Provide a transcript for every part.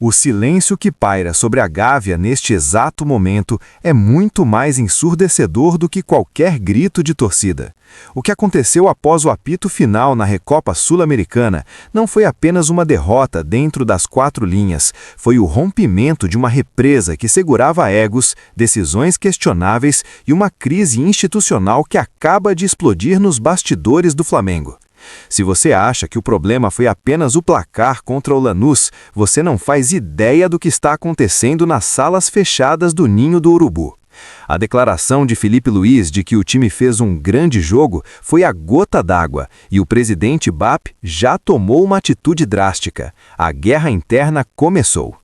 O silêncio que paira sobre a Gávea neste exato momento é muito mais ensurdecedor do que qualquer grito de torcida. O que aconteceu após o apito final na Recopa Sul-Americana não foi apenas uma derrota dentro das quatro linhas, foi o rompimento de uma represa que segurava egos, decisões questionáveis e uma crise institucional que acaba de explodir nos bastidores do Flamengo. Se você acha que o problema foi apenas o placar contra o Lanús, você não faz ideia do que está acontecendo nas salas fechadas do Ninho do Urubu. A declaração de Filipe Luís de que o time fez um grande jogo foi a gota d'água e o presidente BAP já tomou uma atitude drástica. A guerra interna começou.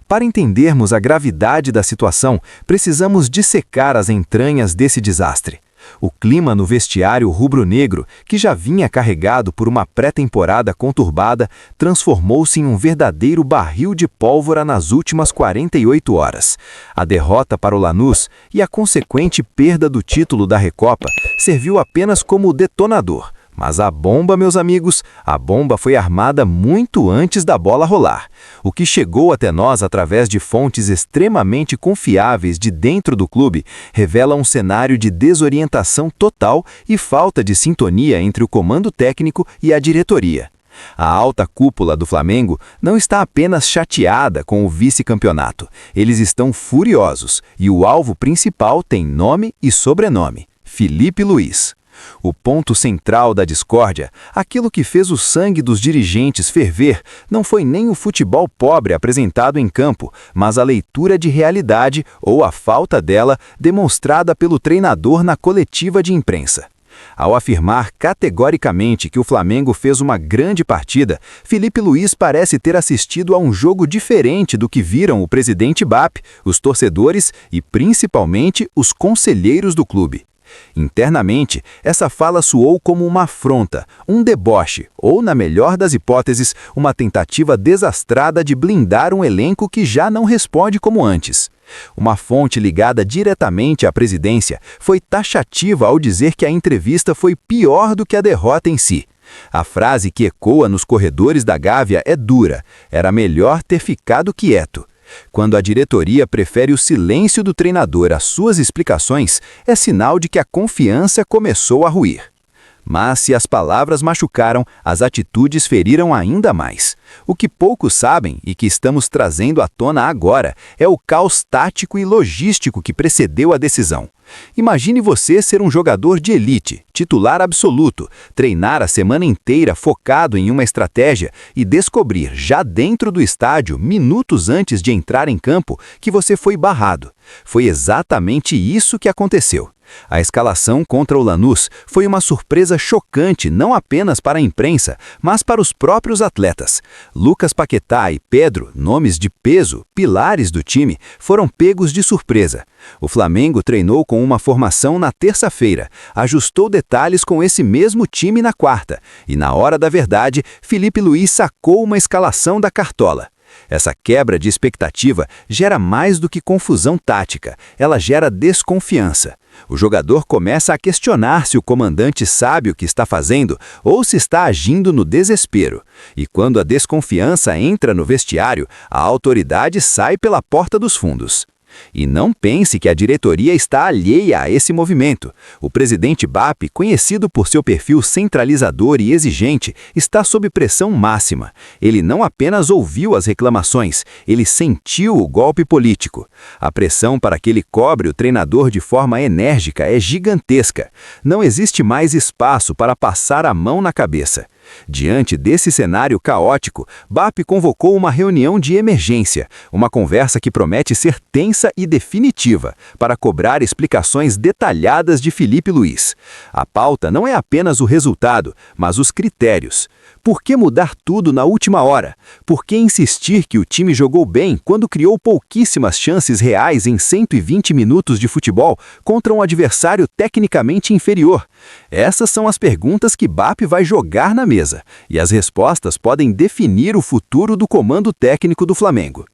Para entendermos a gravidade da situação, precisamos dissecar as entranhas desse desastre. O clima no vestiário rubro-negro, que já vinha carregado por uma pré-temporada conturbada, transformou-se em um verdadeiro barril de pólvora nas últimas 48 horas. A derrota para o Lanús e a consequente perda do título da Recopa serviu apenas como detonador. Mas a bomba, meus amigos, a bomba foi armada muito antes da bola rolar. O que chegou até nós através de fontes extremamente confiáveis de dentro do clube revela um cenário de desorientação total e falta de sintonia entre o comando técnico e a diretoria. A alta cúpula do Flamengo não está apenas chateada com o vice-campeonato. Eles estão furiosos e o alvo principal tem nome e sobrenome: Filipe Luís. O ponto central da discórdia, aquilo que fez o sangue dos dirigentes ferver, não foi nem o futebol pobre apresentado em campo, mas a leitura de realidade, ou a falta dela, demonstrada pelo treinador na coletiva de imprensa. Ao afirmar categoricamente que o Flamengo fez uma grande partida, Filipe Luís parece ter assistido a um jogo diferente do que viram o presidente BAP, os torcedores e, principalmente, os conselheiros do clube. Internamente, essa fala soou como uma afronta, um deboche, ou, na melhor das hipóteses, uma tentativa desastrada de blindar um elenco que já não responde como antes. Uma fonte ligada diretamente à presidência foi taxativa ao dizer que a entrevista foi pior do que a derrota em si. A frase que ecoa nos corredores da Gávea é dura: era melhor ter ficado quieto. Quando a diretoria prefere o silêncio do treinador às suas explicações, é sinal de que a confiança começou a ruir. Mas se as palavras machucaram, as atitudes feriram ainda mais. O que poucos sabem e que estamos trazendo à tona agora é o caos tático e logístico que precedeu a decisão. Imagine você ser um jogador de elite, titular absoluto, treinar a semana inteira focado em uma estratégia e descobrir já dentro do estádio, minutos antes de entrar em campo, que você foi barrado. Foi exatamente isso que aconteceu. A escalação contra o Lanús foi uma surpresa chocante não apenas para a imprensa, mas para os próprios atletas. Lucas Paquetá e Pedro, nomes de peso, pilares do time, foram pegos de surpresa. O Flamengo treinou com uma formação na terça-feira, ajustou detalhes com esse mesmo time na quarta, e na hora da verdade, Filipe Luís sacou uma escalação da cartola. Essa quebra de expectativa gera mais do que confusão tática, ela gera desconfiança. O jogador começa a questionar se o comandante sabe o que está fazendo ou se está agindo no desespero. E quando a desconfiança entra no vestiário, a autoridade sai pela porta dos fundos. E não pense que a diretoria está alheia a esse movimento. O presidente BAP, conhecido por seu perfil centralizador e exigente, está sob pressão máxima. Ele não apenas ouviu as reclamações, ele sentiu o golpe político. A pressão para que ele cobre o treinador de forma enérgica é gigantesca. Não existe mais espaço para passar a mão na cabeça. Diante desse cenário caótico, BAP convocou uma reunião de emergência, uma conversa que promete ser tensa e definitiva, para cobrar explicações detalhadas de Filipe Luís. A pauta não é apenas o resultado, mas os critérios. Por que mudar tudo na última hora? Por que insistir que o time jogou bem quando criou pouquíssimas chances reais em 120 minutos de futebol contra um adversário tecnicamente inferior? Essas são as perguntas que BAP vai jogar na mesa, e as respostas podem definir o futuro do comando técnico do Flamengo.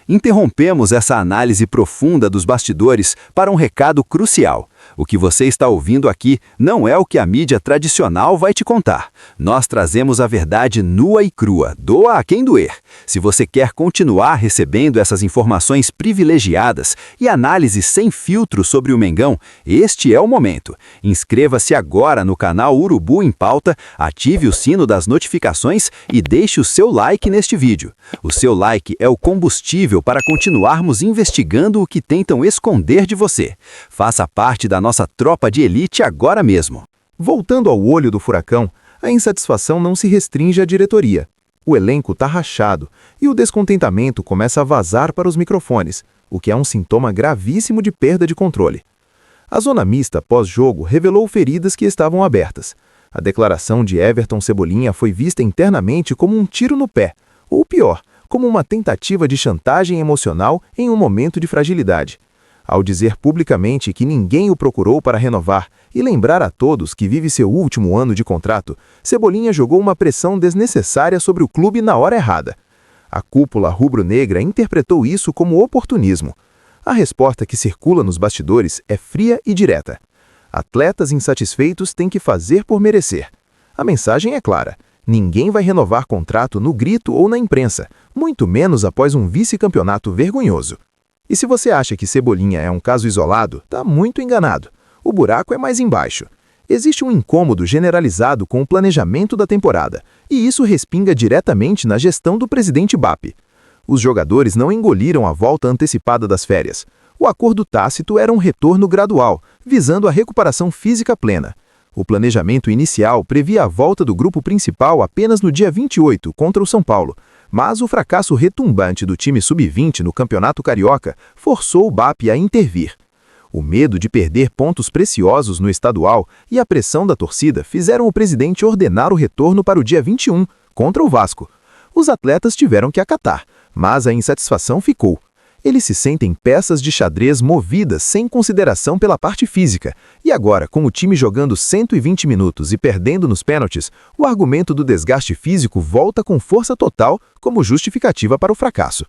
Interrompemos essa análise profunda dos bastidores para um recado crucial. O que você está ouvindo aqui não é o que a mídia tradicional vai te contar. Nós trazemos a verdade nua e crua, doa a quem doer. Se você quer continuar recebendo essas informações privilegiadas e análises sem filtro sobre o Mengão, este é o momento. Inscreva-se agora no canal Urubu em Pauta, ative o sino das notificações e deixe o seu like neste vídeo. O seu like é o combustível para continuarmos investigando o que tentam esconder de você. Faça parte da nossa tropa de elite agora mesmo. Voltando ao olho do furacão, a insatisfação não se restringe à diretoria. O elenco está rachado e o descontentamento começa a vazar para os microfones, o que é um sintoma gravíssimo de perda de controle. A zona mista pós-jogo revelou feridas que estavam abertas. A declaração de Everton Cebolinha foi vista internamente como um tiro no pé, ou pior, como uma tentativa de chantagem emocional em um momento de fragilidade. Ao dizer publicamente que ninguém o procurou para renovar e lembrar a todos que vive seu último ano de contrato, Cebolinha jogou uma pressão desnecessária sobre o clube na hora errada. A cúpula rubro-negra interpretou isso como oportunismo. A resposta que circula nos bastidores é fria e direta. Atletas insatisfeitos têm que fazer por merecer. A mensagem é clara: ninguém vai renovar contrato no grito ou na imprensa, muito menos após um vice-campeonato vergonhoso. E se você acha que Cebolinha é um caso isolado, está muito enganado. O buraco é mais embaixo. Existe um incômodo generalizado com o planejamento da temporada, e isso respinga diretamente na gestão do presidente BAP. Os jogadores não engoliram a volta antecipada das férias. O acordo tácito era um retorno gradual, visando a recuperação física plena. O planejamento inicial previa a volta do grupo principal apenas no dia 28, contra o São Paulo, mas o fracasso retumbante do time sub-20 no Campeonato Carioca forçou o BAP a intervir. O medo de perder pontos preciosos no estadual e a pressão da torcida fizeram o presidente ordenar o retorno para o dia 21, contra o Vasco. Os atletas tiveram que acatar, mas a insatisfação ficou. Eles se sentem peças de xadrez movidas sem consideração pela parte física. E agora, com o time jogando 120 minutos e perdendo nos pênaltis, o argumento do desgaste físico volta com força total como justificativa para o fracasso.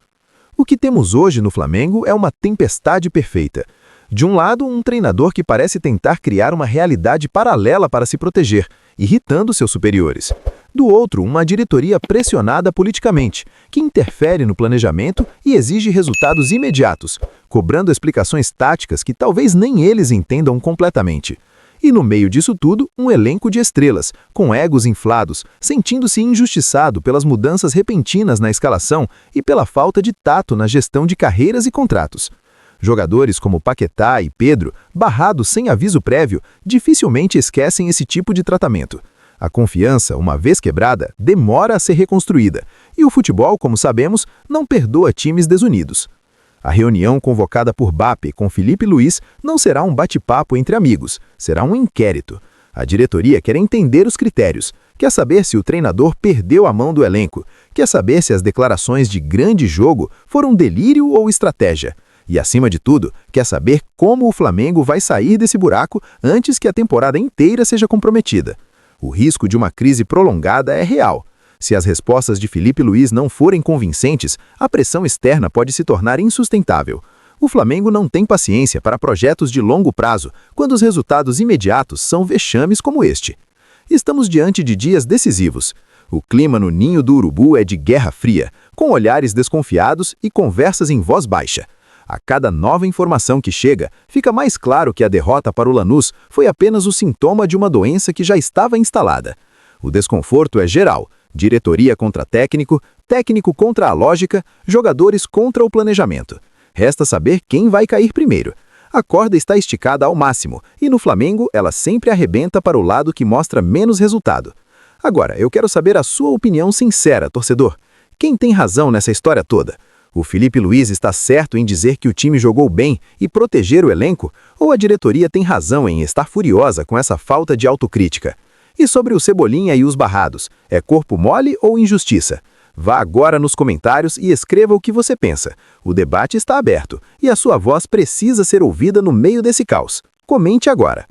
O que temos hoje no Flamengo é uma tempestade perfeita. De um lado, um treinador que parece tentar criar uma realidade paralela para se proteger, irritando seus superiores. Do outro, uma diretoria pressionada politicamente, que interfere no planejamento e exige resultados imediatos, cobrando explicações táticas que talvez nem eles entendam completamente. E no meio disso tudo, um elenco de estrelas, com egos inflados, sentindo-se injustiçado pelas mudanças repentinas na escalação e pela falta de tato na gestão de carreiras e contratos. Jogadores como Paquetá e Pedro, barrados sem aviso prévio, dificilmente esquecem esse tipo de tratamento. A confiança, uma vez quebrada, demora a ser reconstruída, e o futebol, como sabemos, não perdoa times desunidos. A reunião convocada por BAP com Felipe Luiz não será um bate-papo entre amigos, será um inquérito. A diretoria quer entender os critérios, quer saber se o treinador perdeu a mão do elenco, quer saber se as declarações de grande jogo foram delírio ou estratégia. E, acima de tudo, quer saber como o Flamengo vai sair desse buraco antes que a temporada inteira seja comprometida. O risco de uma crise prolongada é real. Se as respostas de Felipe Luiz não forem convincentes, a pressão externa pode se tornar insustentável. O Flamengo não tem paciência para projetos de longo prazo, quando os resultados imediatos são vexames como este. Estamos diante de dias decisivos. O clima no ninho do Urubu é de guerra fria, com olhares desconfiados e conversas em voz baixa. A cada nova informação que chega, fica mais claro que a derrota para o Lanús foi apenas o sintoma de uma doença que já estava instalada. O desconforto é geral: diretoria contra técnico, técnico contra a lógica, jogadores contra o planejamento. Resta saber quem vai cair primeiro. A corda está esticada ao máximo, e no Flamengo ela sempre arrebenta para o lado que mostra menos resultado. Agora, eu quero saber a sua opinião sincera, torcedor. Quem tem razão nessa história toda? O Felipe Luiz está certo em dizer que o time jogou bem e proteger o elenco, ou a diretoria tem razão em estar furiosa com essa falta de autocrítica? E sobre o Cebolinha e os barrados, é corpo mole ou injustiça? Vá agora nos comentários e escreva o que você pensa. O debate está aberto e a sua voz precisa ser ouvida no meio desse caos. Comente agora.